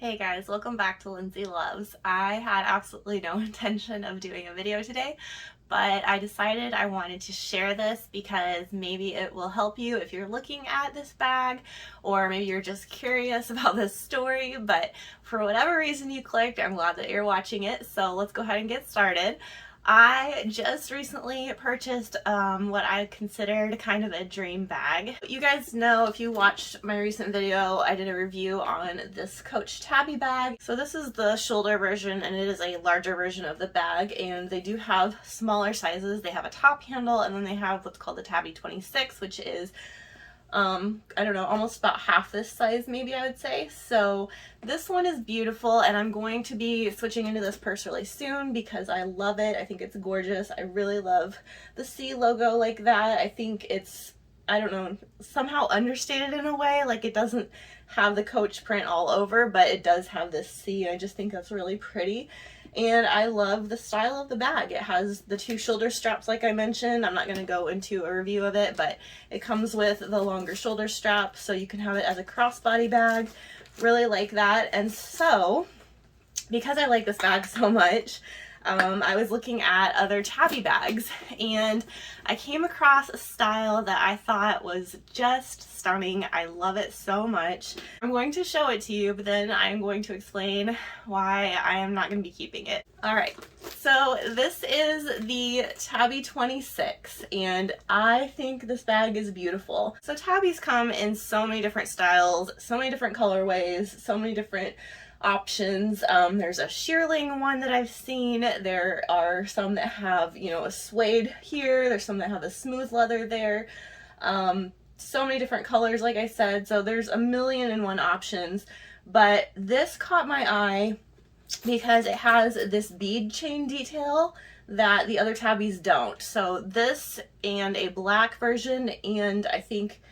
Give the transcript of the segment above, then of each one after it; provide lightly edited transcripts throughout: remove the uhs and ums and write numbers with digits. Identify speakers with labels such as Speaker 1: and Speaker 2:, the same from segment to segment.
Speaker 1: Hey guys, welcome back to Lindsey Loves. I had absolutely no intention of doing a video today, but I decided I wanted to share this because maybe it will help you if you're looking at this bag, or maybe you're just curious about this story, but for whatever reason you clicked, I'm glad that you're watching it, so let's go ahead and get started. I just recently purchased what I considered kind of a dream bag. You guys know, if you watched my recent video, I did a review on this Coach Tabby bag. So this is the shoulder version, and it is a larger version of the bag, and they do have smaller sizes. They have a top handle, and then they have what's called the Tabby 26, which is I don't know, almost about half this size, maybe I would say. So this one is beautiful, and I'm going to be switching into this purse really soon because I love it. I think it's gorgeous. I really love the C logo like that. I think it's, I don't know, somehow understated in a way. Like, it doesn't have the Coach print all over, but it does have this C, and I just think that's really pretty. And I love the style of the bag. It has the two shoulder straps like I mentioned. I'm not going to go into a review of it, but it comes with the longer shoulder strap, so you can have it as a crossbody bag. Really like that. And so, because I like this bag so much, I was looking at other Tabby bags, and I came across a style that I thought was just stunning. I love it so much. I'm going to show it to you, but then I'm going to explain why I am not going to be keeping it. Alright, so this is the Tabby 26, and I think this bag is beautiful. So Tabbies come in so many different styles, so many different colorways, so many different options. There's a shearling one that I've seen. There are some that have, you know, a suede here. There's some that have a smooth leather there. So many different colors, like I said. So there's a million and one options. But this caught my eye because it has this bead chain detail that the other Tabbies don't. So this and a black version, and I think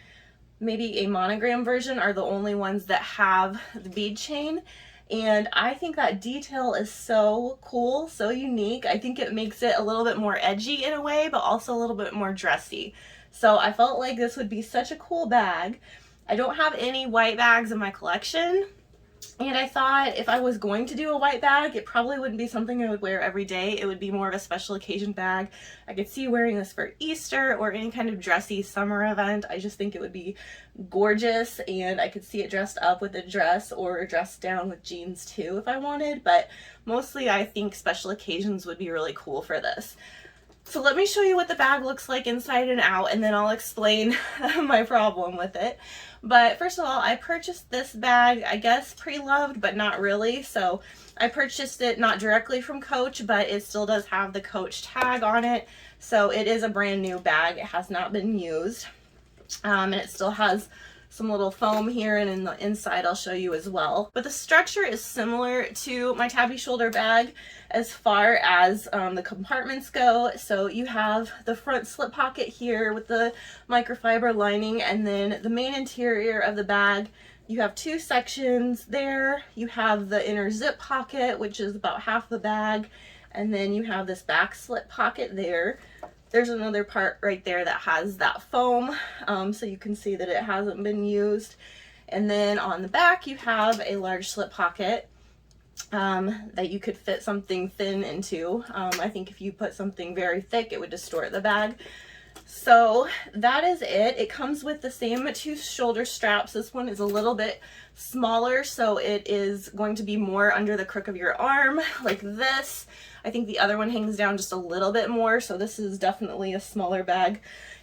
Speaker 1: maybe a monogram version, are the only ones that have the bead chain. And I think that detail is so cool, so unique. I think it makes it a little bit more edgy in a way, but also a little bit more dressy. So I felt like this would be such a cool bag. I don't have any white bags in my collection, and I thought if I was going to do a white bag, it probably wouldn't be something I would wear every day. It would be more of a special occasion bag. I could see wearing this for Easter or any kind of dressy summer event. I just think it would be gorgeous, and I could see it dressed up with a dress or dressed down with jeans too if I wanted, but mostly I think special occasions would be really cool for this. So let me show you what the bag looks like inside and out, and then I'll explain my problem with it. But first of all, I purchased this bag, I guess pre-loved, but not really. So I purchased it not directly from Coach, but it still does have the Coach tag on it. So it is a brand new bag. It has not been used. And it still has some little foam here, and in the inside I'll show you as well. But the structure is similar to my Tabby shoulder bag as far as the compartments go. So you have the front slip pocket here with the microfiber lining, and then the main interior of the bag, you have two sections there. You have the inner zip pocket, which is about half the bag, and then you have this back slip pocket there. There's another part right there that has that foam, so you can see that it hasn't been used. And then on the back you have a large slip pocket that you could fit something thin into. I think if you put something very thick, it would distort the bag. So that is it. It comes with the same two shoulder straps. This one is a little bit smaller, so it is going to be more under the crook of your arm like this. I think the other one hangs down just a little bit more, so this is definitely a smaller bag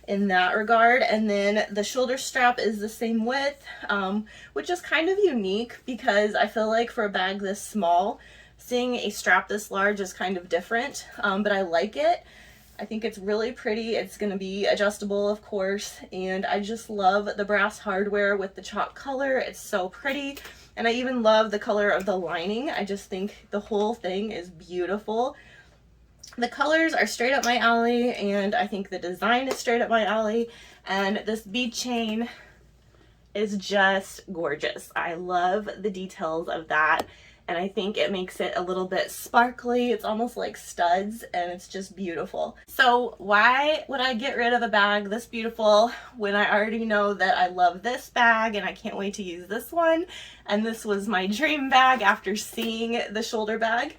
Speaker 1: in that regard. And then the shoulder strap is the same width, which is kind of unique because I feel like for a bag this small, seeing a strap this large is kind of different, but I like it. I think it's really pretty. It's going to be adjustable, of course, and I just love the brass hardware with the chalk color. It's so pretty, and I even love the color of the lining. I just think the whole thing is beautiful. The colors are straight up my alley, and I think the design is straight up my alley, and this bead chain is just gorgeous. I love the details of that. and I think it makes it a little bit sparkly. It's almost like studs, and it's just beautiful. So why would I get rid of a bag this beautiful when I already know that I love this bag and I can't wait to use this one? And this was my dream bag after seeing the shoulder bag.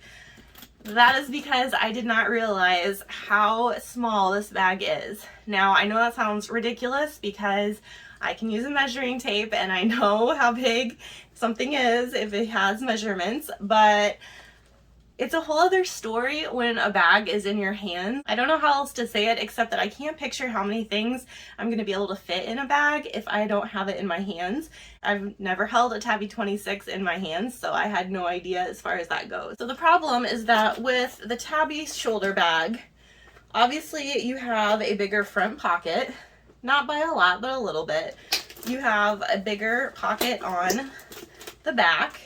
Speaker 1: That is because I did not realize how small this bag is. Now, I know that sounds ridiculous because I can use a measuring tape and I know how big something is if it has measurements, but it's a whole other story when a bag is in your hand. I don't know how else to say it except that I can't picture how many things I'm going to be able to fit in a bag if I don't have it in my hands. I've never held a Tabby 26 in my hands, so I had no idea as far as that goes. So the problem is that with the Tabby shoulder bag, obviously you have a bigger front pocket, not by a lot, but a little bit. You have a bigger pocket on the back.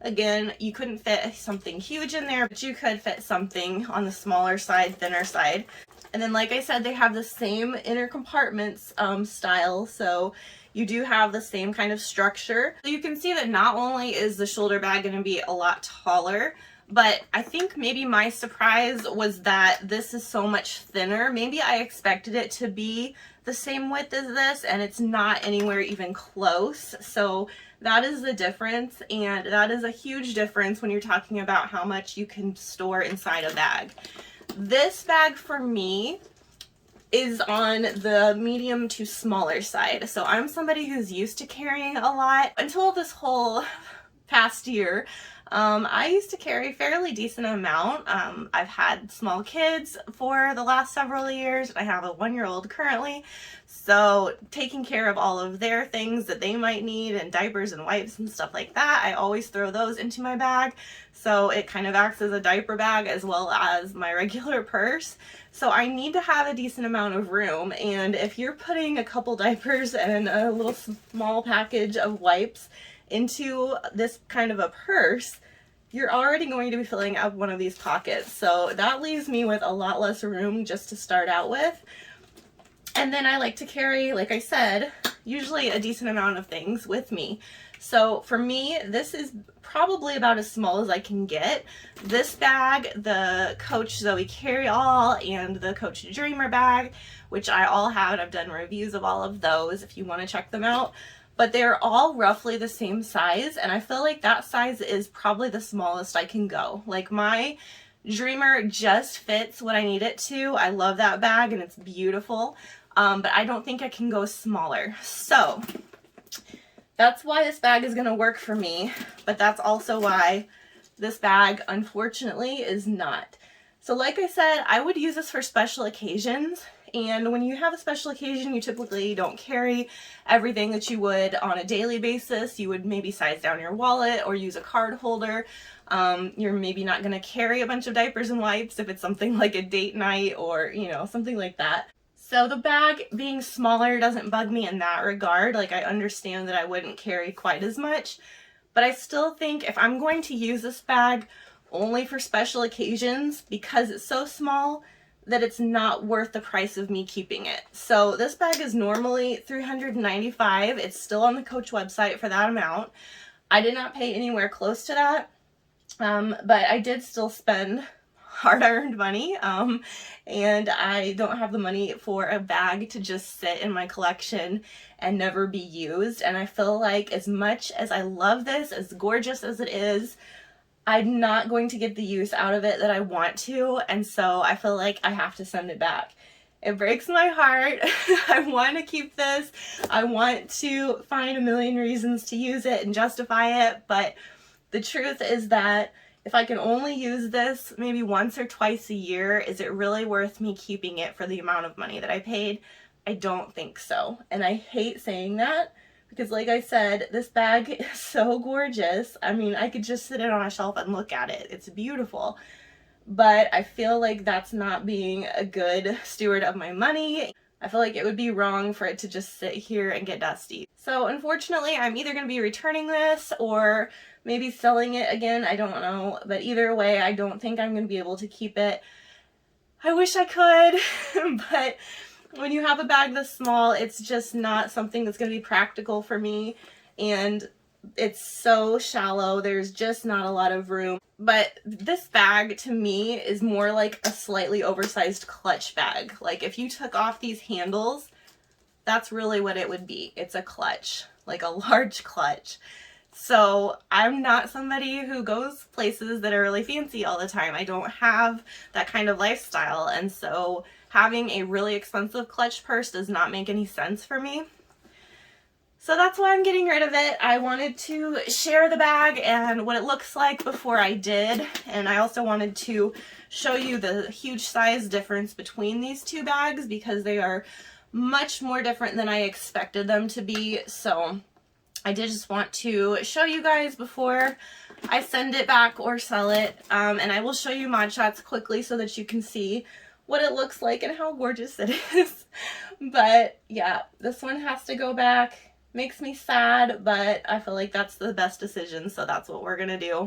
Speaker 1: Again, you couldn't fit something huge in there, but you could fit something on the smaller side, thinner side. And then, like I said, they have the same inner compartments style, so you do have the same kind of structure. So you can see that not only is the shoulder bag going to be a lot taller, but I think maybe my surprise was that this is so much thinner. Maybe I expected it to be the same width as this, and it's not anywhere even close. So that is the difference, and that is a huge difference when you're talking about how much you can store inside a bag. This bag for me is on the medium to smaller side. So I'm somebody who's used to carrying a lot. Until this whole past year, I used to carry a fairly decent amount. I've had small kids for the last several years. I have a 1-year-old currently. So taking care of all of their things that they might need and diapers and wipes and stuff like that, I always throw those into my bag. So it kind of acts as a diaper bag as well as my regular purse. So I need to have a decent amount of room. And if you're putting a couple diapers and a little small package of wipes into this kind of a purse, you're already going to be filling up one of these pockets. So that leaves me with a lot less room just to start out with. And then I like to carry, like I said, usually a decent amount of things with me. So for me, this is probably about as small as I can get. This bag, the Coach Zoe Carry-All and the Coach Dreamer bag, which I all have, and I've done reviews of all of those if you want to check them out. But they're all roughly the same size, and I feel like that size is probably the smallest I can go. Like my Dreamer just fits what I need it to. I love that bag and it's beautiful, but I don't think I can go smaller. So that's why this bag is going to work for me, but that's also why this bag, unfortunately, is not. So like I said, I would use this for special occasions. And when you have a special occasion, you typically don't carry everything that you would on a daily basis. You would maybe size down your wallet or use a card holder. You're maybe not going to carry a bunch of diapers and wipes if it's something like a date night or, you know, something like that. So the bag being smaller doesn't bug me in that regard. Like, I understand that I wouldn't carry quite as much, but I still think if I'm going to use this bag only for special occasions, because it's so small, that it's not worth the price of me keeping it. So this bag is normally $395. It's still on the Coach website for that amount. I did not pay anywhere close to that, but I did still spend hard-earned money, and I don't have the money for a bag to just sit in my collection and never be used. And I feel like as much as I love this, as gorgeous as it is, I'm not going to get the use out of it that I want to, and so I feel like I have to send it back. It breaks my heart. I want to keep this. I want to find a million reasons to use it and justify it, but the truth is that if I can only use this maybe once or twice a year, is it really worth me keeping it for the amount of money that I paid? I don't think so, and I hate saying that. Because like I said, this bag is so gorgeous. I mean, I could just sit it on a shelf and look at it. It's beautiful. But I feel like that's not being a good steward of my money. I feel like it would be wrong for it to just sit here and get dusty. So unfortunately, I'm either going to be returning this or maybe selling it again. I don't know. But either way, I don't think I'm going to be able to keep it. I wish I could, but when you have a bag this small, it's just not something that's going to be practical for me. And It's so shallow. There's just not a lot of room. But this bag to me is more like a slightly oversized clutch bag. Like if you took off these handles, that's really what it would be. It's a clutch, like a large clutch. So I'm not somebody who goes places that are really fancy all the time. I don't have that kind of lifestyle. And so having a really expensive clutch purse does not make any sense for me. So that's why I'm getting rid of it. I wanted to share the bag and what it looks like before I did. And I also wanted to show you the huge size difference between these two bags because they are much more different than I expected them to be. So I did just want to show you guys before I send it back or sell it. And I will show you mod shots quickly so that you can see what it looks like and how gorgeous it is. But yeah, this one has to go back. Makes me sad, but I feel like that's the best decision, so that's what we're gonna do.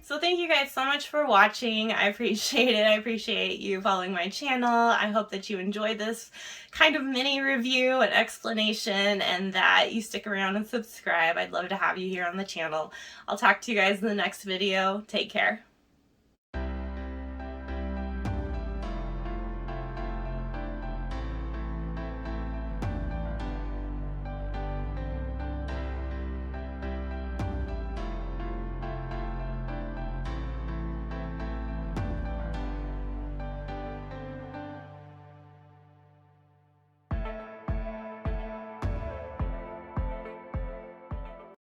Speaker 1: So thank you guys so much for watching. I appreciate it. I appreciate you following my channel. I hope that you enjoyed this kind of mini review and explanation and that you stick around and subscribe. I'd love to have you here on the channel. I'll talk to you guys in the next video. Take care.